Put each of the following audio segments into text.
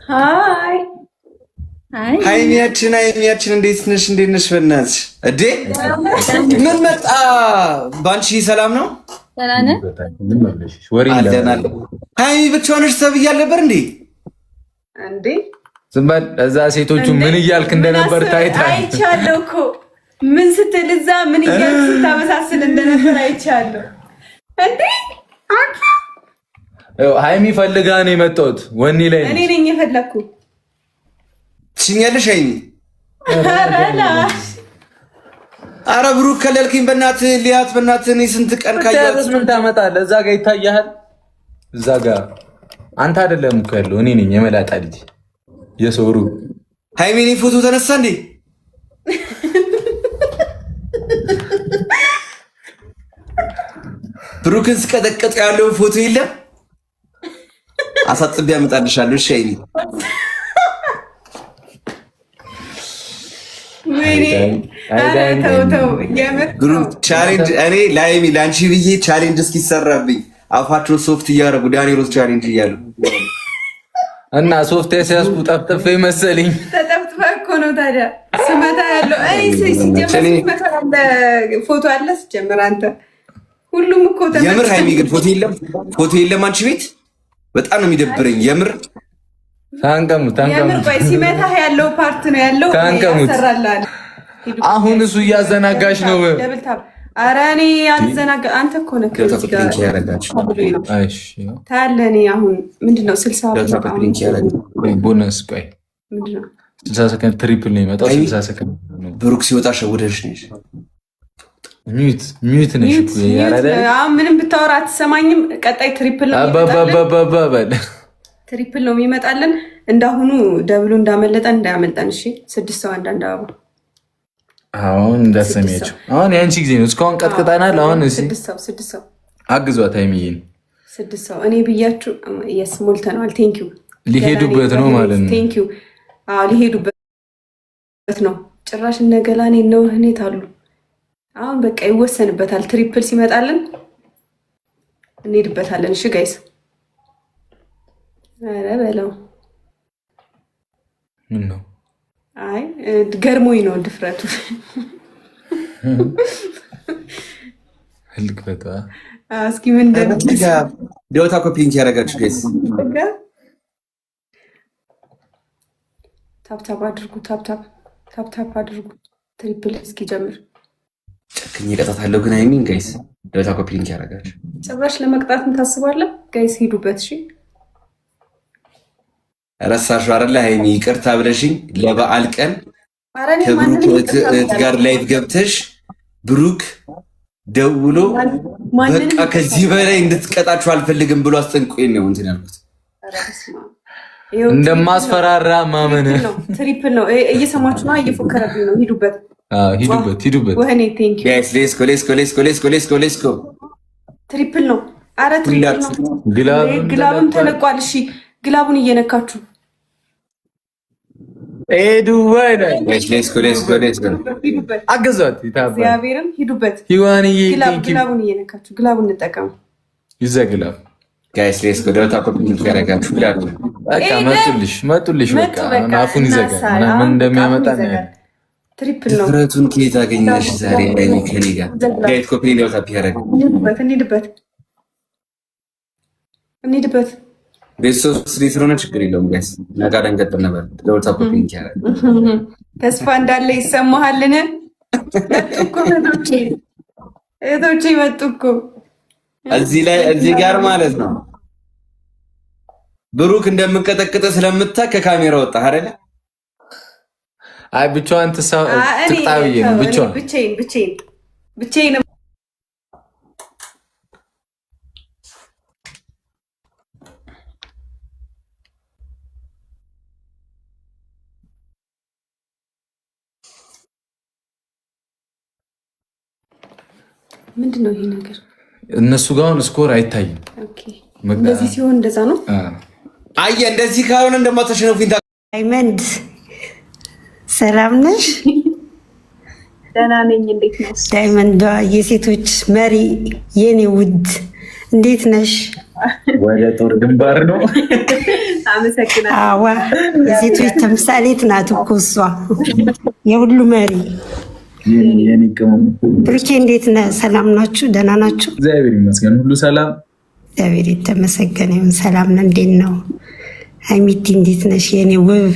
ሃይ ሃይሚያችን እንዴት ነሽ? በእናትሽ እዴ ምን መጣ? ባንቺ ሰላም ነው? ሃይሚ ብቻዋንሽ ተብያል ነበር እንዴ? ዝም በል። እዛ ሴቶቹ ምን እያልክ እንደነበር ታይታል። አይቻለሁ እኮ ምን ስትል እዛ ምን እያልክ ስታመሳስል እንደነበር አይቻለሁ። እንዴ አንተ ሃይሚ ፈልጋ ነው የመጣሁት። ወኔ ላይ እኔ ነኝ የፈለኩ ትሽኛለሽ ሃይሚ። አረ ብሩክ ከለልከኝ በእናትህ ሊያት በእናትህ እኔ ስንት ቀን ካያት ምን ታመጣለህ? እዛ ጋር ይታያል። እዛ ጋር አንተ አይደለም እኮ ያለው እኔ ነኝ የመላጣ ልጅ የሶሩ ሃይሚ። እኔ ፎቶ ተነሳ እንዴ? ብሩክን ስቀጠቀጥ ያለውን ፎቶ የለም አሳጥቤ አመጣልሻለሁ። እሺ ሃይሚ ቻሌንጅ እኔ ላይሚ ላንቺ ብዬ ቻሌንጅ እስኪሰራብኝ አፋቸው ሶፍት እያደረጉ ዳኒሮስ ቻሌንጅ እያሉ እና ሶፍት ያስያዝኩ ጠፍጥፌ መሰለኝ። ተጠፍጥፈ እኮ ነው ታዲያ ስመታ ያለው ሲጀመር ፎቶ አለ ሲጀመር አንተ ሁሉም እኮ የምር ሃይሚ ግን ፎቶ የለም አንቺ ቤት በጣም ነው የሚደብረኝ የምር። ታንቀሙት ባይ ሲመታህ ያለው ፓርት ነው ያለው ያሰራላል። አሁን እሱ እያዘናጋሽ ነው። ኧረ እኔ አልዘናጋ። አንተ እኮ ነህ ከዚህ ጋር ታያለህ። እኔ አሁን ምንድነው 60 ቦነስ ቆይ ምንድነው 60 ሰከንድ ትሪፕል ነው የመጣው። 60 ሰከንድ ብሩክ ሲወጣ ሸውደሽ ነሽ። ሚዩት ነሽ እኮ ያራዳ። ምንም ብታወራ አትሰማኝም። ቀጣይ ትሪፕል ነው ትሪፕል ነው የሚመጣልን። እንዳሁኑ ደብሉ እንዳመለጠን እንዳያመልጠን። እሺ 6 ሰው አንዳንድ አበባ አሁን እንዳሰሚያቸው አሁን ያንቺ ጊዜ ነው። እስካሁን ቀጥቅጠናል። አሁን እሺ 6 ሰው አግዟት ሃይሚዬን 6 ሰው እኔ ብያችሁ የስ ሞልተናል። ቴንክ ዩ ሊሄዱበት ነው ማለት ነው። ቴንክ ዩ ሊሄዱበት ነው። ጭራሽ ነገላኔ ነው እህኔት አሉ። አሁን በቃ ይወሰንበታል። ትሪፕል ሲመጣልን እንሄድበታለን። እሺ ጋይስ ኧረ በለው ምን ነው? አይ ገርሞኝ ነው ድፍረቱ። ህልክፈታ እስኪ ምን እንደምትል ዶታ ኮፒንግ ያደርጋችሁ ጋይስ ታፕታፕ አድርጉ። ታፕታፕ አድርጉ። ትሪፕል እስኪ ጀምር። ጨክኝ ቀጣታለሁ ግን አይሚን ጋይስ ዶታ ኮፒንግ ያደርጋችሁ ጭራሽ ለመቅጣትም ታስባለህ ጋይስ። ሂዱበት። እሺ ረሳሽው አይደለ ሃይሚ? ይቅርታ ብለሽኝ ለበዓል ቀን ከብሩክ ጋር ላይቭ ገብተሽ ብሩክ ደውሎ በቃ ከዚህ በላይ እንድትቀጣችሁ አልፈልግም ብሎ አስጠንቅቆኝ ነው እንትን ያልኩት። እንደማስፈራራ ማመን ትሪፕል ነው። እየሰማችሁ ነው። እየፎከረብኝ ነው። ሂዱበት። ወህኔ ቴንክ ዩ ጋይስ ሌስኮ ትሪፕል ነው። አረ ትሪፕል ነው። ግላቡን ተለቋል። እሺ ግላቡን እየነካችሁ ኤዱ ወይኔ አገዟት። እግዚአብሔርን ሂዱበት። ግላቡን እየነካችሁ ግላቡን እንጠቀሙ። ይዘግላብ ጋይስ ሌስ ኮዴታ ኮፒንግ ያደርጋችሁ ይላሉ። በቃ መጡልሽ በቃ አፉን ይዘጋል። ምን እንደሚያመጣ ነው። ትሪፕል ነው። ፍረቱን ከየት አገኘሽ ዛሬ? አይኔ ከኔ ጋር ጋይስ ኮፒንግ ነው ታፒ ያደርጋል። እንሂድበት ቤተሰብ ስሪ ስለሆነ ችግር የለውም ጋይስ። ነጋ ደንገጥ ነበር። ለወጣ ኮፒንግ ያደርጋል። ተስፋ እንዳለ ይሰማሃልን? እኮ እህቶቼ መጡ እኮ እዚህ ጋር ማለት ነው። ብሩክ እንደምንቀጠቅጥ ስለምታክ ከካሜራ ወጣ አይደለ? አይ ብቻዋን ትቅጣብዬ ነው። ብቻዬን ምንድን ነው ይሄ ነገር? እነሱ ጋር አሁን ስኮር አይታይም። እንደዚህ ሲሆን እንደዛ ነው። አየ እንደዚህ ካልሆነ እንደማታሸነፉ ዳይመንድ ሰላም ነሽ? ደህና ነኝ። እንዴት ነሽ? ዳይመንዷ የሴቶች መሪ የኔ ውድ እንዴት ነሽ? ወደ ጦር ግንባር ነው። አመሰግናለሁ። የሴቶች ተምሳሌት ናት እኮ እሷ፣ የሁሉ መሪ። ብሩኬ እንዴት ነህ? ሰላም ናችሁ? ደህና ናችሁ? እግዚአብሔር ይመስገን ሁሉ ሰላም። እግዚአብሔር የተመሰገነ ይሁን። ሰላም ነን። እንዴት ነው ሀይሚቲ? እንዴት ነሽ? የኔ ውብ፣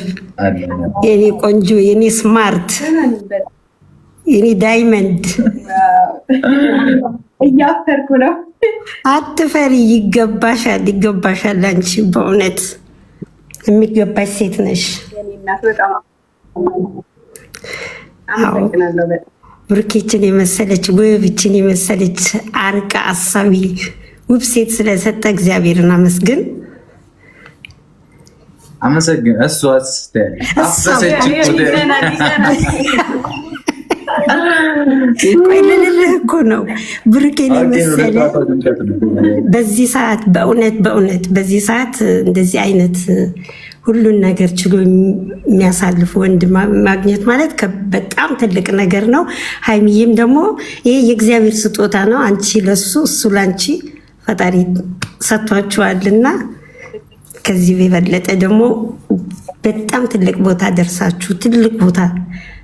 የኔ ቆንጆ፣ የኔ ስማርት፣ የኔ ዳይመንድ። እያፈርኩ ነው። አትፈሪ፣ ይገባሻል፣ ይገባሻል። አንቺ በእውነት የሚገባሽ ሴት ነሽ። ብሩኬችን የመሰለች ውብ፣ እችን የመሰለች አርቃ አሳቢ ውብ ሴት ስለሰጠ እግዚአብሔርን አመስግን። አመሰግን። እሷስ አፈሰች ቆይ ልልህ እኮ ነው። ብሩኬን የመሰለ በዚህ ሰዓት በእውነት በዚህ ሰዓት እንደዚህ አይነት ሁሉን ነገር ችሎ የሚያሳልፍ ወንድ ማግኘት ማለት በጣም ትልቅ ነገር ነው። ሀይሚዬም ደግሞ ይሄ የእግዚአብሔር ስጦታ ነው። አንቺ ለሱ እሱ ላንቺ ፈጣሪ ሰጥቷችኋልና ከዚህ የበለጠ ደግሞ በጣም ትልቅ ቦታ ደርሳችሁ ትልቅ ቦታ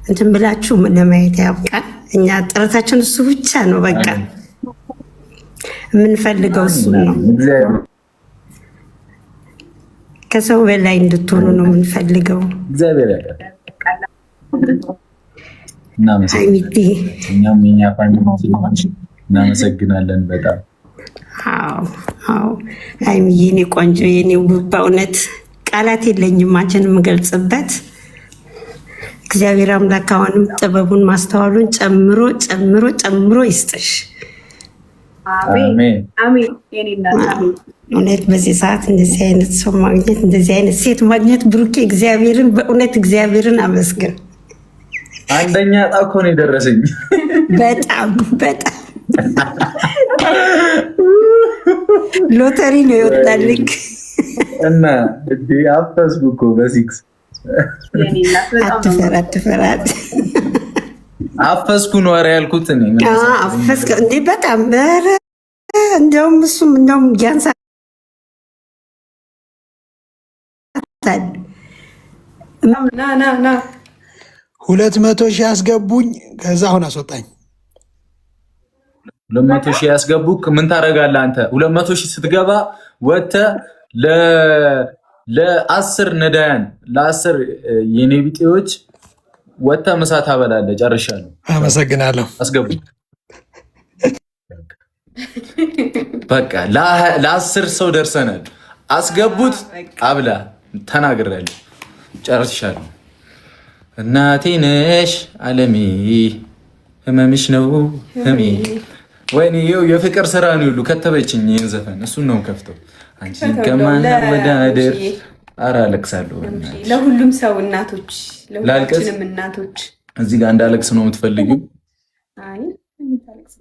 እንትን ብላችሁ ለማየት ያብቃል። እኛ ጥረታችን እሱ ብቻ ነው። በቃ የምንፈልገው እሱ ነው። ከሰው በላይ እንድትሆኑ ነው የምንፈልገው። እግዚአብሔር ያውቃል። እኛም የኛ ፋሚሊ እናመሰግናለን በጣም። አዎ ሀይሚዬ፣ የኔ ቆንጆ፣ የኔ ውብ፣ በእውነት ቃላት የለኝም አንቺን የምገልጽበት። እግዚአብሔር አምላክ አሁንም ጥበቡን ማስተዋሉን ጨምሮ ጨምሮ ጨምሮ ይስጥሽ። እውነት በዚህ ሰዓት እንደዚህ አይነት ሰው ማግኘት፣ እንደዚህ አይነት ሴት ማግኘት ብሩኬ፣ እግዚአብሔርን በእውነት እግዚአብሔርን አመስግን። አንደኛ ዕጣ እኮ ነው የደረሰኝ። በጣም ሎተሪ ነው የወጣልኝ እና አፈስኩ እኮ በሲክስ። አትፈራት አፈስኩ ነው ኧረ ያልኩት እኔ አፈስኩ እንዴ! በጣም እንደውም እሱም እንደውም ያንሳል። 200 ሺህ ያስገቡኝ፣ ከዛ አሁን አስወጣኝ። 200 ሺህ ያስገቡክ ምን ታደርጋለህ አንተ? 200 ሺህ ስትገባ ወጥተህ ለ10 ነዳያን ለ10 የኔ ቢጤዎች ወጥተህ ምሳ ታበላለህ። ጨርሻለሁ። አመሰግናለሁ። አስገቡ። በቃ ለ10 ሰው ደርሰናል። አስገቡት። አብላ ተናግሬያለሁ። ጨርሻለሁ። እናቴ ነሽ አለሜ፣ ህመምሽ ነው ህሜ። ወይኔ የፍቅር ስራ ነው ሁሉ ከተበችኝ። ይህን ዘፈን እሱን ነው ከፍተው አንቺን ከማወዳደር ኧረ አለቅሳለሁ። ለሁሉም ሰው እናቶች፣ ለሁላችንም እናቶች እዚህ ጋር እንዳለቅስ ነው የምትፈልጊው?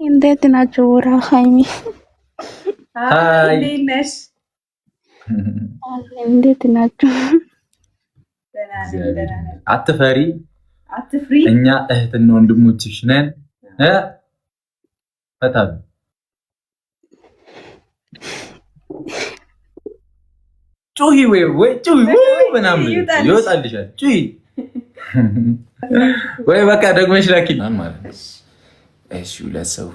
እንዴት ናቸው? ወራ ሀይሚ እንዴት ናቸው? አትፈሪ፣ እኛ እህትና ወንድሞችሽ ነን። ፈታሉ ጩሂ ወይ ጩሂ ምናምን ይወጣልሻል። ጩሂ ወይ በቃ ደግመሽ ላኪኝ ማለት ነው። እሺ፣ ሁለት ሰው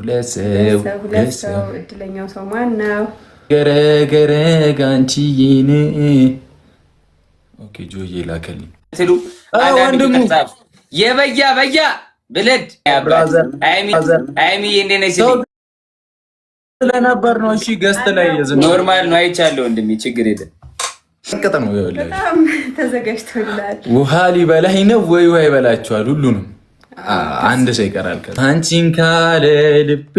እድለኛው ሰው ማን ነው? ገረገረግ አንቺዬን ኦኬ፣ ጆዬ ላከልኝ ወንድሙ የበያ ብለድ አይሚ እንደነሽ ስለነበር ነው። እሺ ገስት ላይ ኖርማል ነው። አይቻለሁ ወንድሜ፣ ችግር የለም። ቀጥ ነው በጣም ተዘጋጅቶላል። ውሃ ሊበላኝ ነው ወይ ውሃ ይበላችኋል? ሁሉንም አንድ ሰው ይቀራል። አንቺን ካለ ልቤ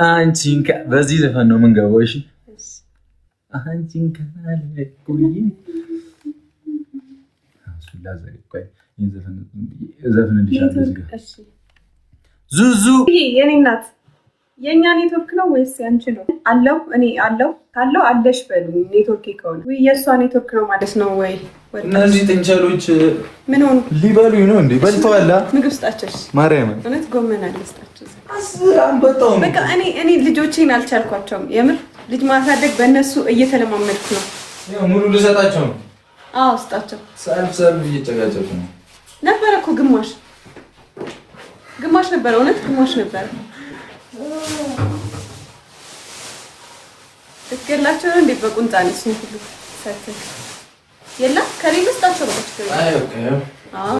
አንቺን በዚህ ዘፈን ነው የምንገባው። እሺ አንቺን ካለ ዙዙ የኔ እናት፣ የእኛ ኔትወርክ ነው ወይስ ያንቺ ነው? አለው እኔ አለው ካለው አለሽ በሉ። ኔትወርክ ከሆነ ወይ የእሷ ኔትወርክ ነው ማለት ነው ወይ? እነዚህ ጥንቸሎች ምን ሆኑ? ሊበሉኝ ነው እንዴ? በልተዋላ? ምግብ ስጣቸው። ማርያም እውነት ጎመን አለስጣቸው። በቃ እኔ ልጆቼን አልቻልኳቸውም። የምር ልጅ ማሳደግ በእነሱ እየተለማመድኩ ነው። ሙሉ ልሰጣቸው ነው። አዎ ስጣቸው። ሰልፍ እየጨጋጨቁ ነው ነበረ እኮ ግማሽ ነበረ፣ እውነት ግማሽ ነበረ። ትክክላቸው ነው እንዴ? በቁንጣኔ ስንት ሁሉ ሰተክ የለም ከሌለ ስጣቸው በቃ። አይ ኦኬ